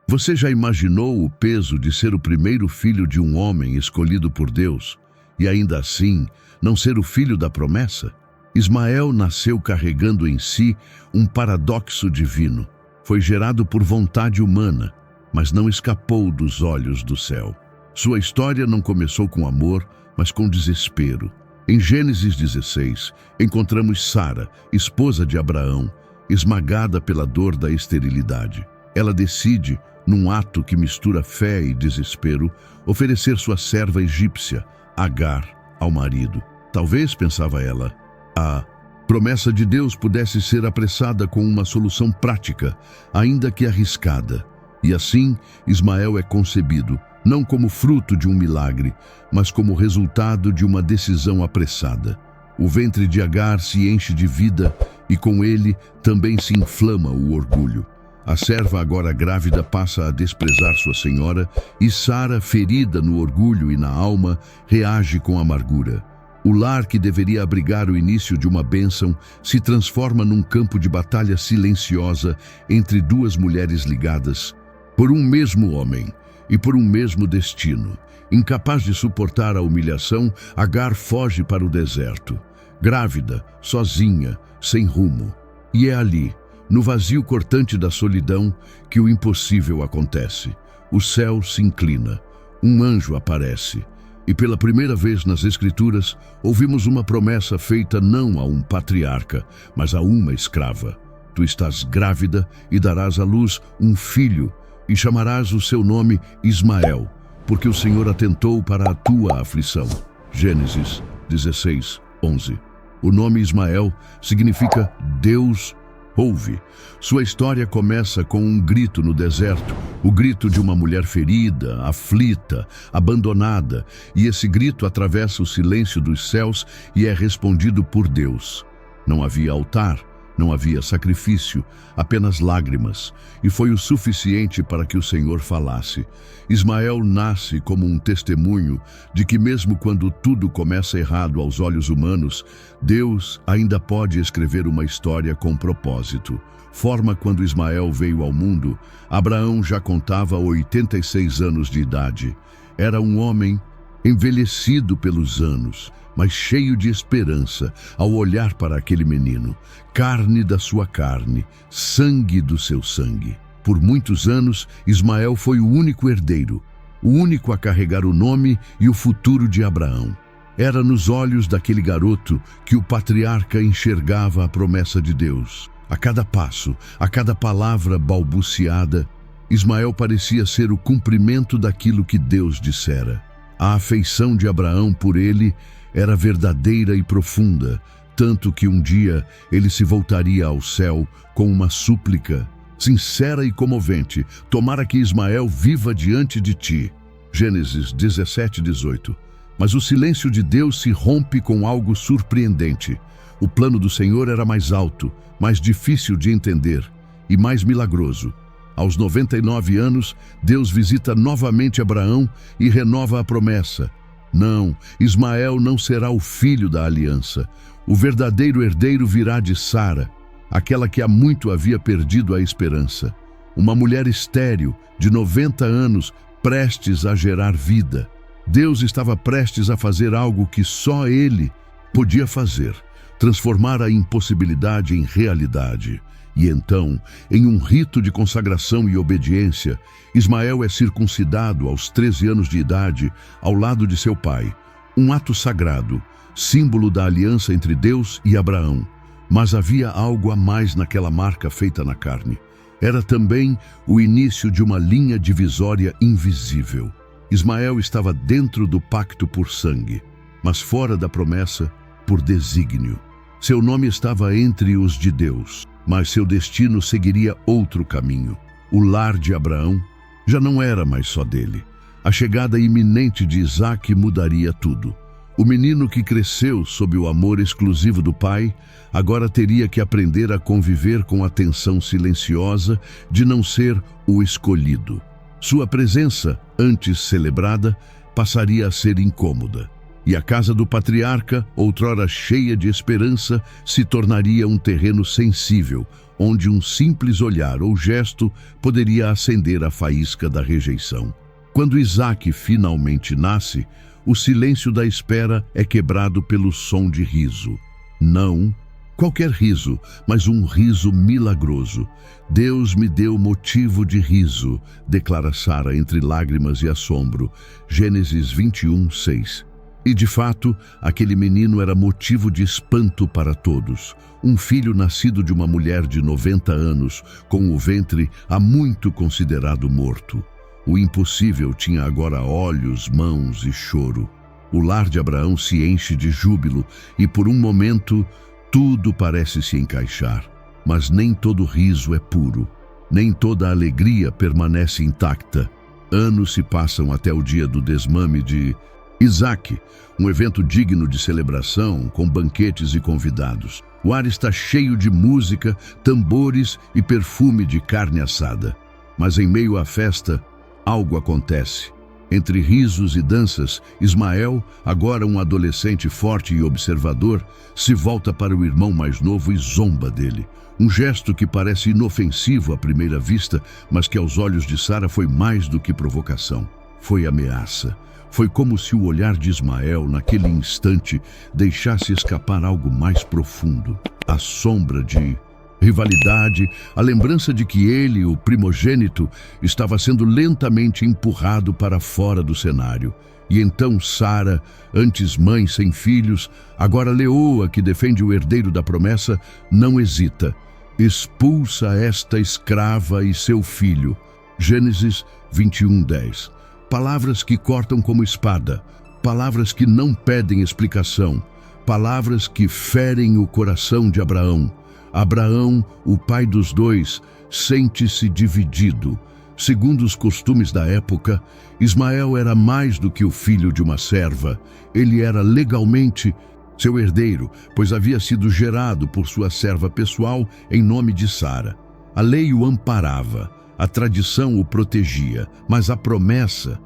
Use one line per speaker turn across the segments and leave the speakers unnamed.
Você já imaginou o peso de ser o primeiro filho de um homem escolhido por Deus e ainda assim não ser o filho da promessa? Ismael nasceu carregando em si um paradoxo divino. Foi gerado por vontade humana, mas não escapou dos olhos do céu. Sua história não começou com amor, mas com desespero. Em Gênesis 16, encontramos Sara, esposa de Abraão, esmagada pela dor da esterilidade. Ela decide, num ato que mistura fé e desespero, oferecer sua serva egípcia, Agar, ao marido. Talvez, pensava ela, a promessa de Deus pudesse ser apressada com uma solução prática, ainda que arriscada. E assim, Ismael é concebido, não como fruto de um milagre, mas como resultado de uma decisão apressada. O ventre de Agar se enche de vida e com ele também se inflama o orgulho. A serva, agora grávida, passa a desprezar sua senhora e Sara, ferida no orgulho e na alma, reage com amargura. O lar que deveria abrigar o início de uma bênção se transforma num campo de batalha silenciosa entre duas mulheres ligadas por um mesmo homem e por um mesmo destino. Incapaz de suportar a humilhação, Agar foge para o deserto. Grávida, sozinha, sem rumo. E é ali, no vazio cortante da solidão, que o impossível acontece. O céu se inclina. Um anjo aparece. E pela primeira vez nas Escrituras, ouvimos uma promessa feita não a um patriarca, mas a uma escrava. Tu estás grávida e darás à luz um filho, e chamarás o seu nome Ismael, porque o Senhor atentou para a tua aflição. Gênesis 16, 11. O nome Ismael significa Deus ouve. Sua história começa com um grito no deserto, o grito de uma mulher ferida, aflita, abandonada, e esse grito atravessa o silêncio dos céus e é respondido por Deus. Não havia altar, não havia sacrifício, apenas lágrimas, e foi o suficiente para que o Senhor falasse. Ismael nasce como um testemunho de que mesmo quando tudo começa errado aos olhos humanos, Deus ainda pode escrever uma história com propósito. Forma quando Ismael veio ao mundo, Abraão já contava 86 anos de idade. Era um homem envelhecido pelos anos, mas cheio de esperança ao olhar para aquele menino, carne da sua carne, sangue do seu sangue. Por muitos anos, Ismael foi o único herdeiro, o único a carregar o nome e o futuro de Abraão. Era nos olhos daquele garoto que o patriarca enxergava a promessa de Deus. A cada passo, a cada palavra balbuciada, Ismael parecia ser o cumprimento daquilo que Deus dissera. A afeição de Abraão por ele era verdadeira e profunda, tanto que um dia ele se voltaria ao céu com uma súplica sincera e comovente: tomara que Ismael viva diante de ti. Gênesis 17, 18. Mas o silêncio de Deus se rompe com algo surpreendente. O plano do Senhor era mais alto, mais difícil de entender e mais milagroso. Aos 99 anos, Deus visita novamente Abraão e renova a promessa. Não, Ismael não será o filho da aliança. O verdadeiro herdeiro virá de Sara, aquela que há muito havia perdido a esperança. Uma mulher estéril, de 90 anos, prestes a gerar vida. Deus estava prestes a fazer algo que só Ele podia fazer: transformar a impossibilidade em realidade. E então, em um rito de consagração e obediência, Ismael é circuncidado aos 13 anos de idade, ao lado de seu pai. Um ato sagrado, símbolo da aliança entre Deus e Abraão. Mas havia algo a mais naquela marca feita na carne. Era também o início de uma linha divisória invisível. Ismael estava dentro do pacto por sangue, mas fora da promessa por desígnio. Seu nome estava entre os de Deus, mas seu destino seguiria outro caminho. O lar de Abraão já não era mais só dele. A chegada iminente de Isaque mudaria tudo. O menino que cresceu sob o amor exclusivo do pai, agora teria que aprender a conviver com a tensão silenciosa de não ser o escolhido. Sua presença, antes celebrada, passaria a ser incômoda. E a casa do patriarca, outrora cheia de esperança, se tornaria um terreno sensível, onde um simples olhar ou gesto poderia acender a faísca da rejeição. Quando Isaque finalmente nasce, o silêncio da espera é quebrado pelo som de riso. Não qualquer riso, mas um riso milagroso. Deus me deu motivo de riso, declara Sara entre lágrimas e assombro. Gênesis 21:6. E de fato, aquele menino era motivo de espanto para todos. Um filho nascido de uma mulher de 90 anos, com o ventre há muito considerado morto. O impossível tinha agora olhos, mãos e choro. O lar de Abraão se enche de júbilo e por um momento tudo parece se encaixar. Mas nem todo riso é puro, nem toda alegria permanece intacta. Anos se passam até o dia do desmame de Isaque, um evento digno de celebração, com banquetes e convidados. O ar está cheio de música, tambores e perfume de carne assada. Mas em meio à festa, algo acontece. Entre risos e danças, Ismael, agora um adolescente forte e observador, se volta para o irmão mais novo e zomba dele. Um gesto que parece inofensivo à primeira vista, mas que aos olhos de Sara foi mais do que provocação. Foi ameaça. Foi como se o olhar de Ismael, naquele instante, deixasse escapar algo mais profundo. A sombra de rivalidade, a lembrança de que ele, o primogênito, estava sendo lentamente empurrado para fora do cenário. E então Sara, antes mãe sem filhos, agora leoa que defende o herdeiro da promessa, não hesita. Expulsa esta escrava e seu filho. Gênesis 21:10. Palavras que cortam como espada, palavras que não pedem explicação, palavras que ferem o coração de Abraão. Abraão, o pai dos dois, sente-se dividido. Segundo os costumes da época, Ismael era mais do que o filho de uma serva. Ele era legalmente seu herdeiro, pois havia sido gerado por sua serva pessoal em nome de Sara. A lei o amparava, a tradição o protegia, mas a promessa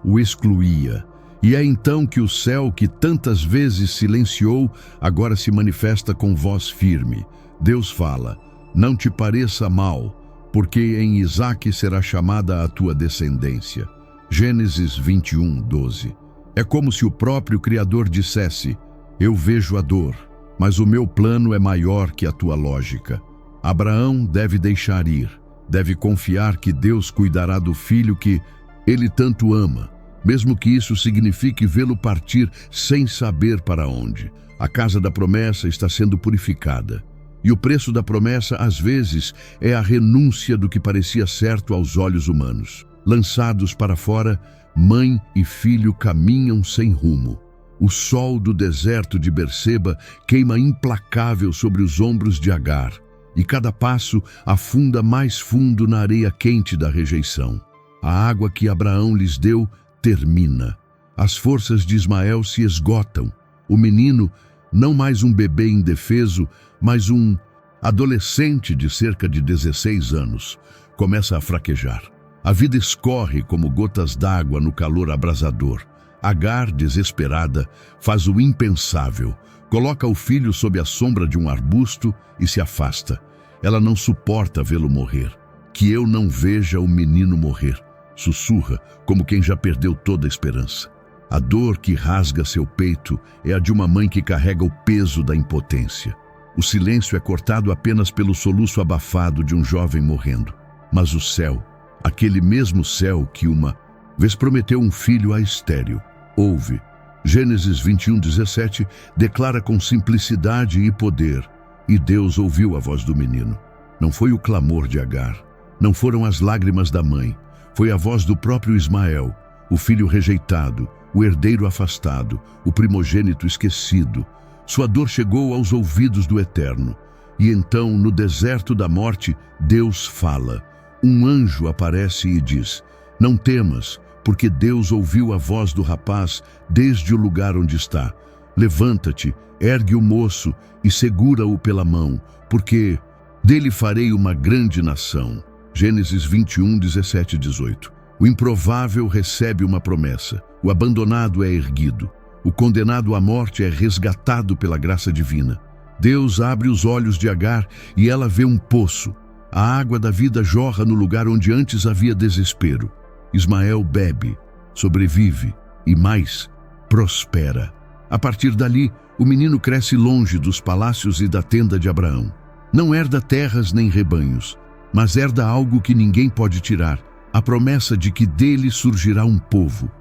o excluía. E é então que o céu, que tantas vezes silenciou, agora se manifesta com voz firme. Deus fala: não te pareça mal, porque em Isaque será chamada a tua descendência. Gênesis 21:12. É como se o próprio Criador dissesse: eu vejo a dor, mas o meu plano é maior que a tua lógica. Abraão deve deixar ir, deve confiar que Deus cuidará do filho que ele tanto ama, mesmo que isso signifique vê-lo partir sem saber para onde. A casa da promessa está sendo purificada. E o preço da promessa, às vezes, é a renúncia do que parecia certo aos olhos humanos. Lançados para fora, mãe e filho caminham sem rumo. O sol do deserto de Berseba queima implacável sobre os ombros de Agar, e cada passo afunda mais fundo na areia quente da rejeição. A água que Abraão lhes deu termina. As forças de Ismael se esgotam. O menino, não mais um bebê indefeso, mas um adolescente de cerca de 16 anos, começa a fraquejar. A vida escorre como gotas d'água no calor abrasador. Agar, desesperada, faz o impensável. Coloca o filho sob a sombra de um arbusto e se afasta. Ela não suporta vê-lo morrer. Que eu não veja o menino morrer. Sussurra, como quem já perdeu toda a esperança. A dor que rasga seu peito é a de uma mãe que carrega o peso da impotência. O silêncio é cortado apenas pelo soluço abafado de um jovem morrendo. Mas o céu, aquele mesmo céu que uma vez prometeu um filho a estéril, ouve. Gênesis 21:17 declara com simplicidade e poder: e Deus ouviu a voz do menino. Não foi o clamor de Agar, não foram as lágrimas da mãe, foi a voz do próprio Ismael, o filho rejeitado, o herdeiro afastado, o primogênito esquecido. Sua dor chegou aos ouvidos do Eterno. E então, no deserto da morte, Deus fala. Um anjo aparece e diz: não temas, porque Deus ouviu a voz do rapaz desde o lugar onde está. Levanta-te, ergue o moço e segura-o pela mão, porque dele farei uma grande nação. Gênesis 21:17-18. O improvável recebe uma promessa. O abandonado é erguido. O condenado à morte é resgatado pela graça divina. Deus abre os olhos de Agar e ela vê um poço. A água da vida jorra no lugar onde antes havia desespero. Ismael bebe, sobrevive e mais, prospera. A partir dali, o menino cresce longe dos palácios e da tenda de Abraão. Não herda terras nem rebanhos, mas herda algo que ninguém pode tirar, a promessa de que dele surgirá um povo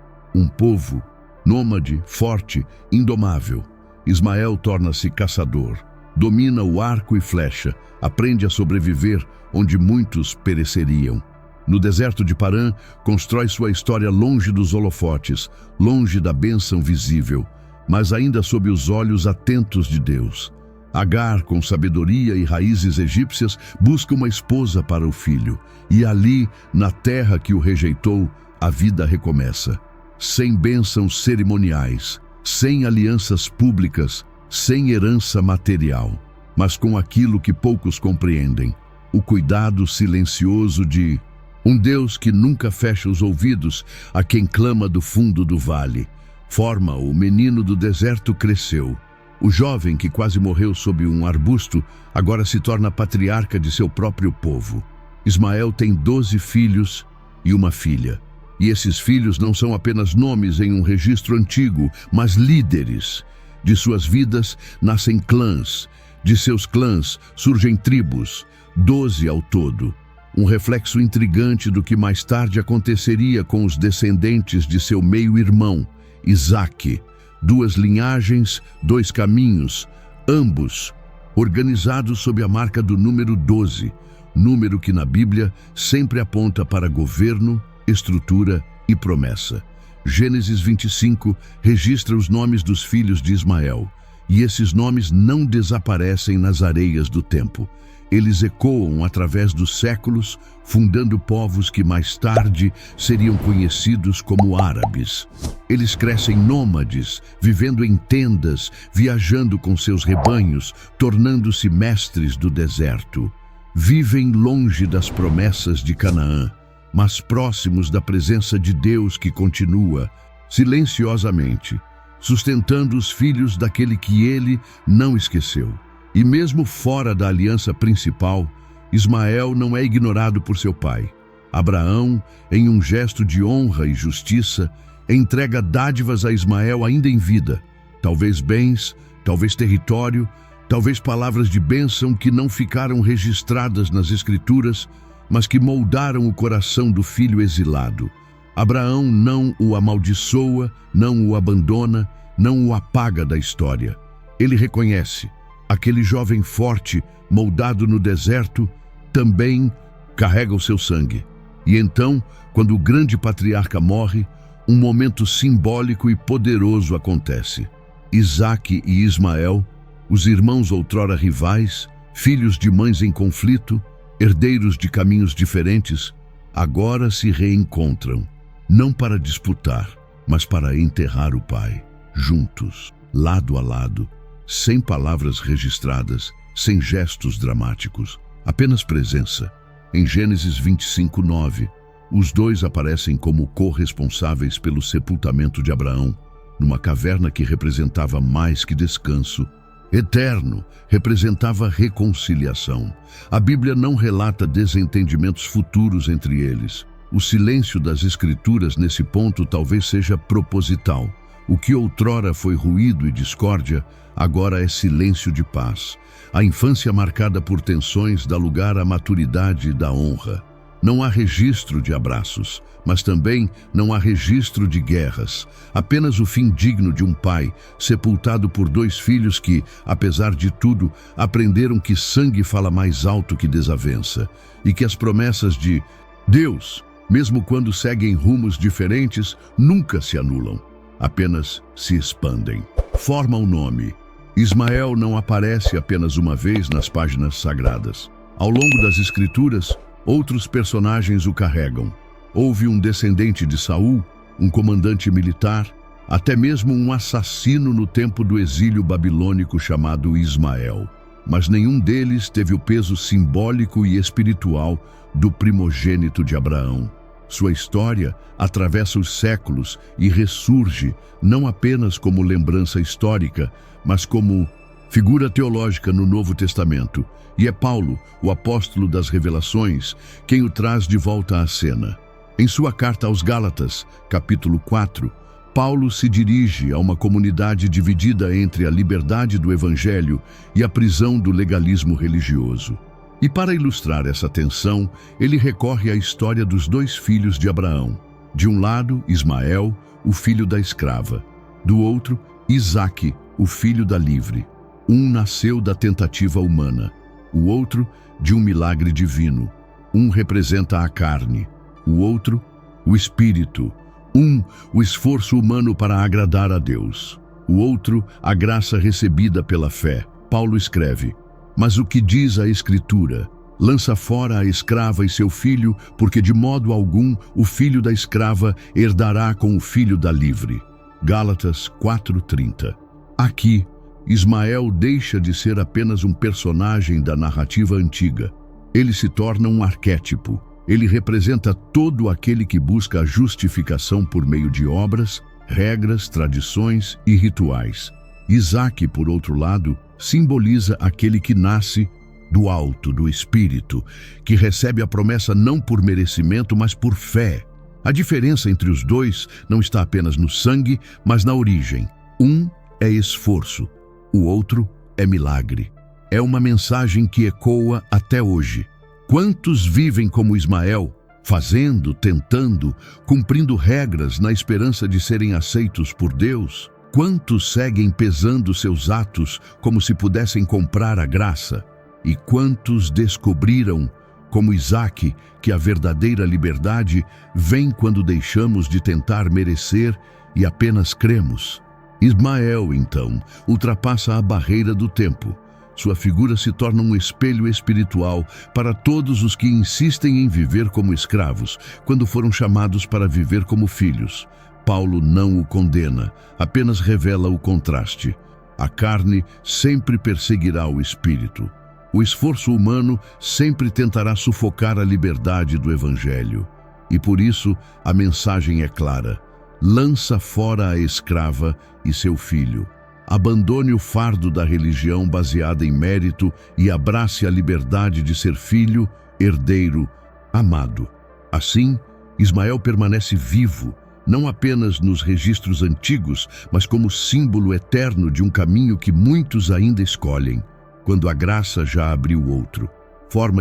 nômade, forte, indomável. Ismael torna-se caçador, domina o arco e flecha, aprende a sobreviver onde muitos pereceriam. No deserto de Parã, constrói sua história longe dos holofotes, longe da bênção visível, mas ainda sob os olhos atentos de Deus. Agar, com sabedoria e raízes egípcias, busca uma esposa para o filho, e ali, na terra que o rejeitou, a vida recomeça. Sem bênçãos cerimoniais, sem alianças públicas, sem herança material, mas com aquilo que poucos compreendem, o cuidado silencioso de um Deus que nunca fecha os ouvidos a quem clama do fundo do vale. Forma, o menino do deserto cresceu. O jovem que quase morreu sob um arbusto agora se torna patriarca de seu próprio povo. Ismael tem 12 filhos e uma filha. E esses filhos não são apenas nomes em um registro antigo, mas líderes. De suas vidas nascem clãs. De seus clãs surgem tribos, 12 ao todo. Um reflexo intrigante do que mais tarde aconteceria com os descendentes de seu meio-irmão, Isaque. 2 linhagens, 2 caminhos, ambos organizados sob a marca do número 12, número que na Bíblia sempre aponta para governo, estrutura e promessa. Gênesis 25 registra os nomes dos filhos de Ismael, e esses nomes não desaparecem nas areias do tempo. Eles ecoam através dos séculos, fundando povos que mais tarde seriam conhecidos como árabes. Eles crescem nômades, vivendo em tendas, viajando com seus rebanhos, tornando-se mestres do deserto. Vivem longe das promessas de Canaã, mas próximos da presença de Deus que continua, silenciosamente, sustentando os filhos daquele que ele não esqueceu. E mesmo fora da aliança principal, Ismael não é ignorado por seu pai. Abraão, em um gesto de honra e justiça, entrega dádivas a Ismael ainda em vida. Talvez bens, talvez território, talvez palavras de bênção que não ficaram registradas nas Escrituras, mas que moldaram o coração do filho exilado. Abraão não o amaldiçoa, não o abandona, não o apaga da história. Ele reconhece: aquele jovem forte, moldado no deserto, também carrega o seu sangue. E então, quando o grande patriarca morre, um momento simbólico e poderoso acontece. Isaque e Ismael, os irmãos outrora rivais, filhos de mães em conflito, herdeiros de caminhos diferentes, agora se reencontram, não para disputar, mas para enterrar o pai, juntos, lado a lado, sem palavras registradas, sem gestos dramáticos, apenas presença. Em Gênesis 25:9, os dois aparecem como corresponsáveis pelo sepultamento de Abraão, numa caverna que representava mais que descanso. Eterno representava reconciliação. A Bíblia não relata desentendimentos futuros entre eles. O silêncio das Escrituras nesse ponto talvez seja proposital. O que outrora foi ruído e discórdia, agora é silêncio de paz. A infância marcada por tensões dá lugar à maturidade da honra. Não há registro de abraços, mas também não há registro de guerras. Apenas o fim digno de um pai, sepultado por 2 filhos que, apesar de tudo, aprenderam que sangue fala mais alto que desavença, e que as promessas de Deus, mesmo quando seguem rumos diferentes, nunca se anulam, apenas se expandem. Forma o nome. Ismael não aparece apenas uma vez nas páginas sagradas. Ao longo das Escrituras, outros personagens o carregam. Houve um descendente de Saul, um comandante militar, até mesmo um assassino no tempo do exílio babilônico chamado Ismael. Mas nenhum deles teve o peso simbólico e espiritual do primogênito de Abraão. Sua história atravessa os séculos e ressurge não apenas como lembrança histórica, mas como figura teológica no Novo Testamento, e é Paulo, o apóstolo das revelações, quem o traz de volta à cena. Em sua carta aos Gálatas, capítulo 4, Paulo se dirige a uma comunidade dividida entre a liberdade do Evangelho e a prisão do legalismo religioso. E para ilustrar essa tensão, ele recorre à história dos 2 filhos de Abraão. De um lado, Ismael, o filho da escrava. Do outro, Isaque, o filho da livre. Um nasceu da tentativa humana, o outro de um milagre divino. Um representa a carne, o outro, o espírito. Um, o esforço humano para agradar a Deus. O outro, a graça recebida pela fé. Paulo escreve: mas o que diz a Escritura? Lança fora a escrava e seu filho, porque de modo algum o filho da escrava herdará com o filho da livre. Gálatas 4:30. Aqui, Ismael deixa de ser apenas um personagem da narrativa antiga. Ele se torna um arquétipo. Ele representa todo aquele que busca a justificação por meio de obras, regras, tradições e rituais. Isaque, por outro lado, simboliza aquele que nasce do alto, do Espírito, que recebe a promessa não por merecimento, mas por fé. A diferença entre os dois não está apenas no sangue, mas na origem. Um é esforço, o outro é milagre. É uma mensagem que ecoa até hoje. Quantos vivem como Ismael, fazendo, tentando, cumprindo regras na esperança de serem aceitos por Deus? Quantos seguem pesando seus atos como se pudessem comprar a graça? E quantos descobriram, como Isaque, que a verdadeira liberdade vem quando deixamos de tentar merecer e apenas cremos? Ismael, então, ultrapassa a barreira do tempo. Sua figura se torna um espelho espiritual para todos os que insistem em viver como escravos, quando foram chamados para viver como filhos. Paulo não o condena, apenas revela o contraste. A carne sempre perseguirá o espírito. O esforço humano sempre tentará sufocar a liberdade do Evangelho. E por isso, a mensagem é clara: lança fora a escrava e seu filho. Abandone o fardo da religião baseada em mérito e abrace a liberdade de ser filho, herdeiro, amado. Assim, Ismael permanece vivo, não apenas nos registros antigos, mas como símbolo eterno de um caminho que muitos ainda escolhem, quando a graça já abriu outro.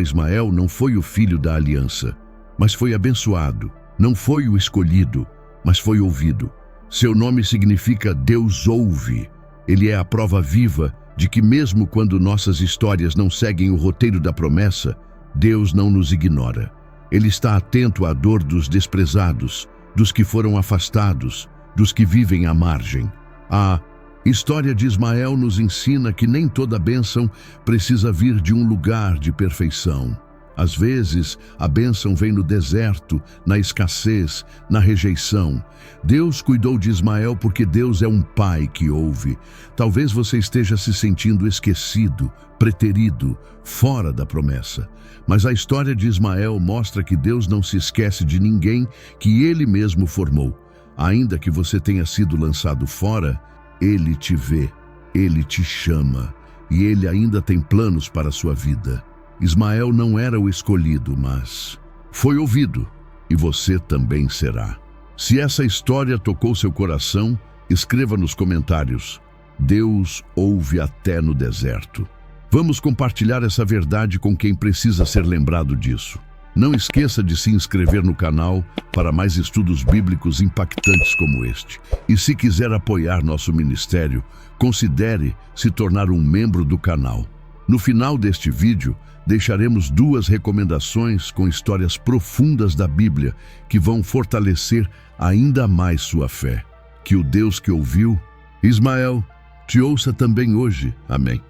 Ismael não foi o filho da aliança, mas foi abençoado. Não foi o escolhido, mas foi ouvido. Seu nome significa Deus ouve. Ele é a prova viva de que mesmo quando nossas histórias não seguem o roteiro da promessa, Deus não nos ignora. Ele está atento à dor dos desprezados, dos que foram afastados, dos que vivem à margem. A história de Ismael nos ensina que nem toda bênção precisa vir de um lugar de perfeição. Às vezes, a bênção vem no deserto, na escassez, na rejeição. Deus cuidou de Ismael porque Deus é um pai que ouve. Talvez você esteja se sentindo esquecido, preterido, fora da promessa. Mas a história de Ismael mostra que Deus não se esquece de ninguém que Ele mesmo formou. Ainda que você tenha sido lançado fora, Ele te vê, Ele te chama e Ele ainda tem planos para a sua vida. Ismael não era o escolhido, mas foi ouvido, e você também será. Se essa história tocou seu coração, escreva nos comentários: Deus ouve até no deserto. Vamos compartilhar essa verdade com quem precisa ser lembrado disso. Não esqueça de se inscrever no canal para mais estudos bíblicos impactantes como este. E se quiser apoiar nosso ministério, considere se tornar um membro do canal. No final deste vídeo, deixaremos 2 recomendações com histórias profundas da Bíblia que vão fortalecer ainda mais sua fé. Que o Deus que ouviu Ismael te ouça também hoje. Amém.